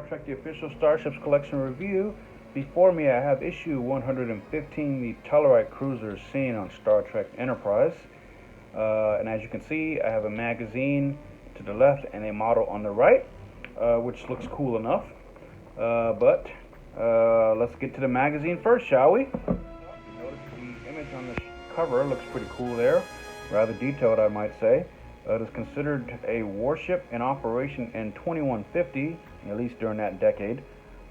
Trek the Official Starships Collection Review. Before me I have issue 115, the Tellarite cruiser seen on Star Trek Enterprise. And as you can see, I have a magazine to the left and a model on the right, which looks cool enough. But let's get to the magazine first, shall we? You notice the image on the cover looks pretty cool there, rather detailed I might say. It is considered a warship in operation in 2150, at least during that decade,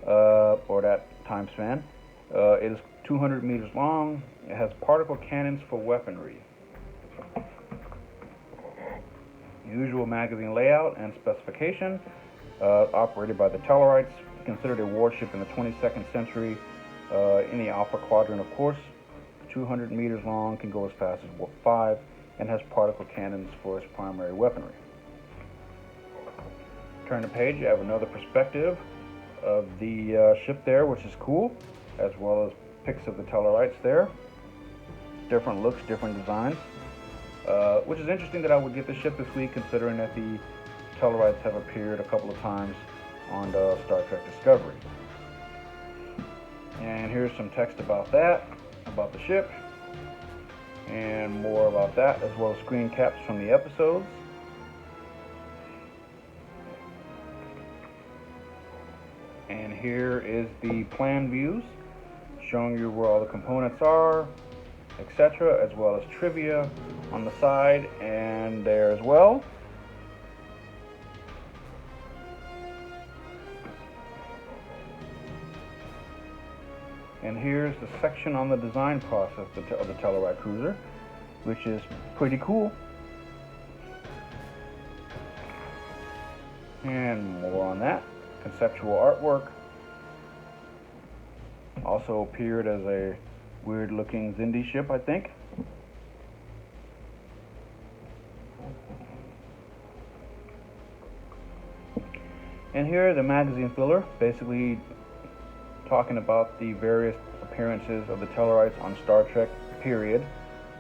or that time span. It is 200 meters long. It has particle cannons for weaponry. Usual magazine layout and specification. Operated by the Tellarites, considered a warship in the 22nd century, in the Alpha Quadrant, of course. 200 meters long, can go as fast as Warp 5, and has particle cannons for its primary weaponry. Turn the page, you have another perspective of the ship there, which is cool, as well as pics of the Tellarites there. Different looks, different designs, which is interesting that I would get the ship this week, considering that the Tellarites have appeared a couple of times on the Star Trek Discovery. And here's some text about that, about the ship, and more about that, as well as screen caps from the episodes. And here is the plan views, showing you where all the components are, etc., as well as trivia on the side and there as well. And here's the section on the design process of the Tellarite cruiser, which is pretty cool. And more on that. Conceptual artwork. Also appeared as a weird looking Xindi ship, I think. And here the magazine filler, basically talking about the various appearances of the Tellarites on Star Trek, period.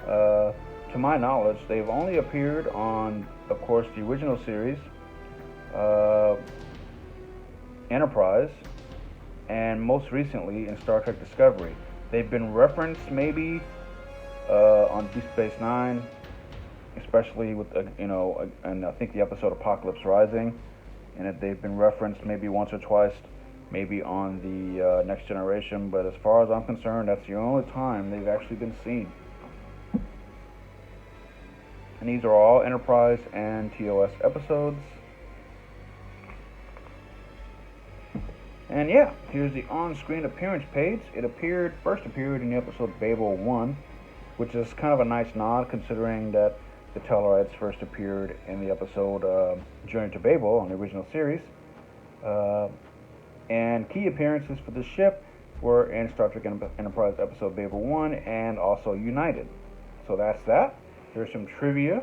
To my knowledge, they've only appeared on, of course, the original series, Enterprise, and most recently in Star Trek Discovery. They've been referenced maybe on Deep Space Nine, especially with, and I think the episode Apocalypse Rising, and that they've been referenced maybe once or twice, maybe on the Next Generation, but as far as I'm concerned, that's the only time they've actually been seen. And these are all Enterprise and TOS episodes. And yeah, here's the on-screen appearance page. It first appeared in the episode Babel 1, which is kind of a nice nod considering that the Tellarites first appeared in the episode Journey to Babel on the original series. And key appearances for this ship were in Star Trek Enterprise episode Babel 1 and also United. So that's that. There's some trivia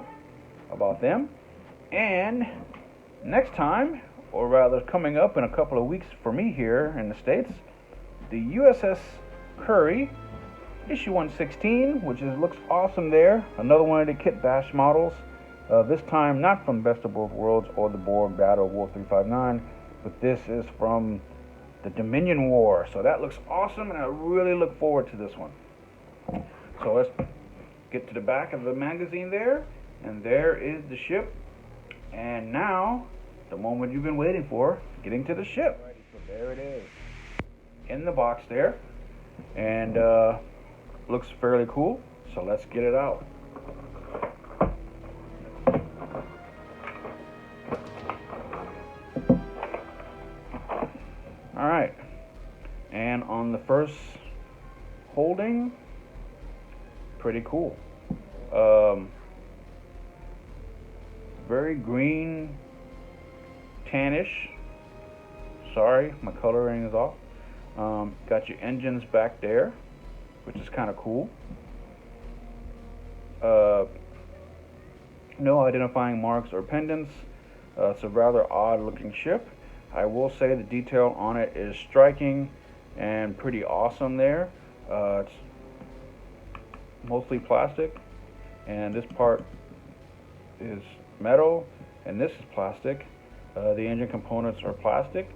about them. And next time, or rather coming up in a couple of weeks for me here in the States, the USS Curry, issue 116, which looks awesome there. Another one of the Kit Bash models. This time not from Best of Both Worlds or the Borg Battle of War 359, but this is from the Dominion War. So that looks awesome, and I really look forward to this one. So let's get to the back of the magazine there, and there is the ship. And now, the moment you've been waiting for, getting to the ship. So there it is, in the box there, and looks fairly cool. So let's get it out. Alright, and on the first holding, pretty cool. Very green, tannish. Sorry, my coloring is off. Got your engines back there, which is kind of cool. No identifying marks or pendants. It's a rather odd looking ship. I will say the detail on it is striking and pretty awesome there. It's mostly plastic, and this part is metal, and this is plastic. The engine components are plastic.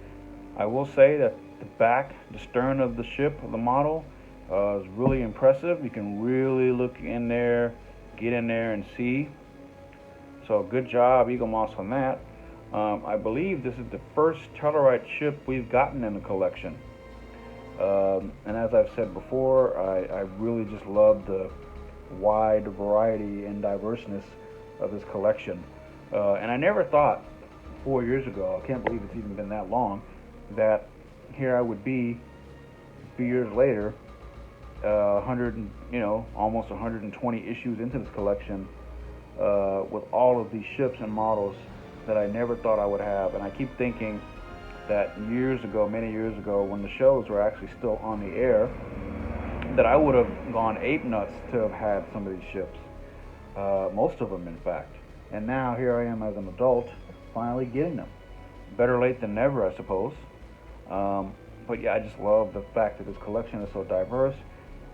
I will say that the stern of the ship, of the model, is really impressive. You can really look in there, get in there and see. So good job, Eagle Moss, on that. I believe this is the first Tellarite ship we've gotten in the collection. And as I've said before, I really just love the wide variety and diverseness of this collection. And I never thought 4 years ago, I can't believe it's even been that long, that here I would be a few years later, 100, almost 120 issues into this collection, with all of these ships and models that I never thought I would have. And I keep thinking that many years ago, when the shows were actually still on the air, that I would have gone ape nuts to have had some of these ships, most of them in fact. And now here I am as an adult, finally getting them. Better late than never, I suppose. But yeah, I just love the fact that this collection is so diverse.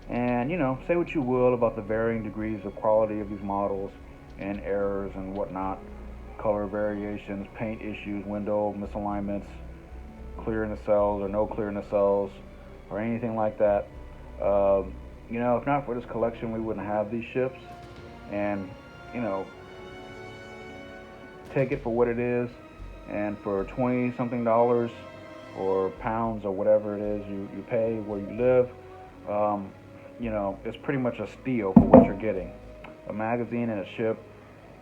And say what you will about the varying degrees of quality of these models and errors and whatnot, color variations, paint issues, window misalignments, clear in the cells or no clear in the cells, or anything like that. If not for this collection, we wouldn't have these ships. And take it for what it is, and for $20 something or pounds or whatever it is you pay where you live, it's pretty much a steal for what you're getting. A magazine and a ship,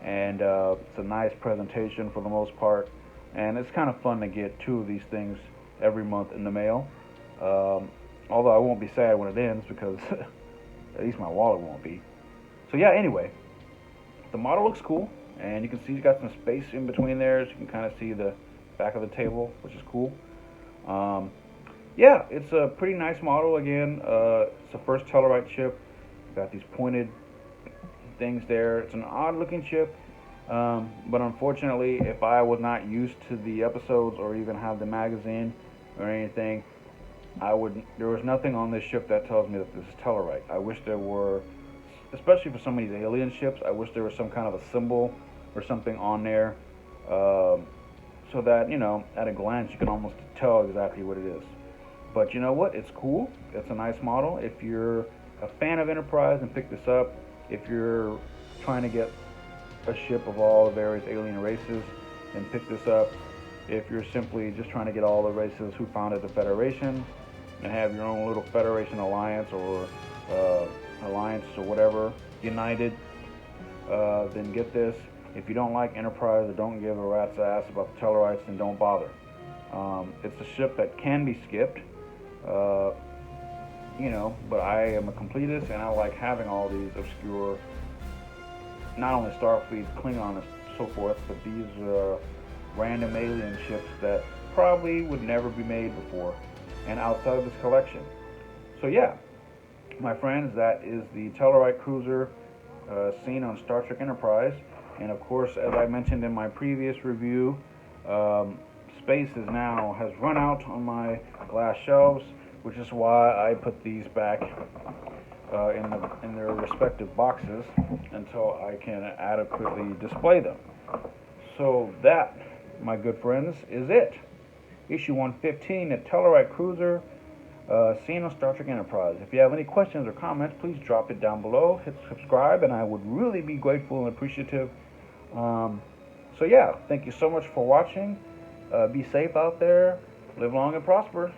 and it's a nice presentation for the most part, and it's kind of fun to get two of these things every month in the mail. Although I won't be sad when it ends, because at least my wallet won't be. So yeah, anyway, the model looks cool, and you can see it's got some space in between there, so you can kind of see the back of the table, which is cool. Yeah, it's a pretty nice model. Again, it's the first Tellarite ship. Got these pointed things there. It's an odd looking ship, but unfortunately, if I was not used to the episodes or even have the magazine or anything, there was nothing on this ship that tells me that this is Tellarite. I wish there were, especially for some of these alien ships, I wish there was some kind of a symbol or something on there, so that, at a glance you can almost tell exactly what it is. But you know what? It's cool. It's a nice model. If you're a fan of Enterprise and pick this up, if you're trying to get a ship of all the various alien races, then pick this up. If you're simply just trying to get all the races who founded the Federation and have your own little Federation alliance or alliance or whatever, united, then get this. If you don't like Enterprise or don't give a rat's ass about the Tellarites, then don't bother. It's a ship that can be skipped, but I am a completist, and I like having all these obscure, not only Starfleet, Klingon, and so forth, but these random alien ships that probably would never be made before and outside of this collection. So yeah, my friends, that is the Tellarite cruiser seen on Star Trek Enterprise. And of course, as I mentioned in my previous review, space has run out on my glass shelves, which is why I put these back in their respective boxes until I can adequately display them. So that, my good friends, is it. Issue 115, the Tellarite cruiser, seen on Star Trek Enterprise. If you have any questions or comments, please drop it down below. Hit subscribe, and I would really be grateful and appreciative. So yeah, thank you so much for watching. Be safe out there. Live long and prosper.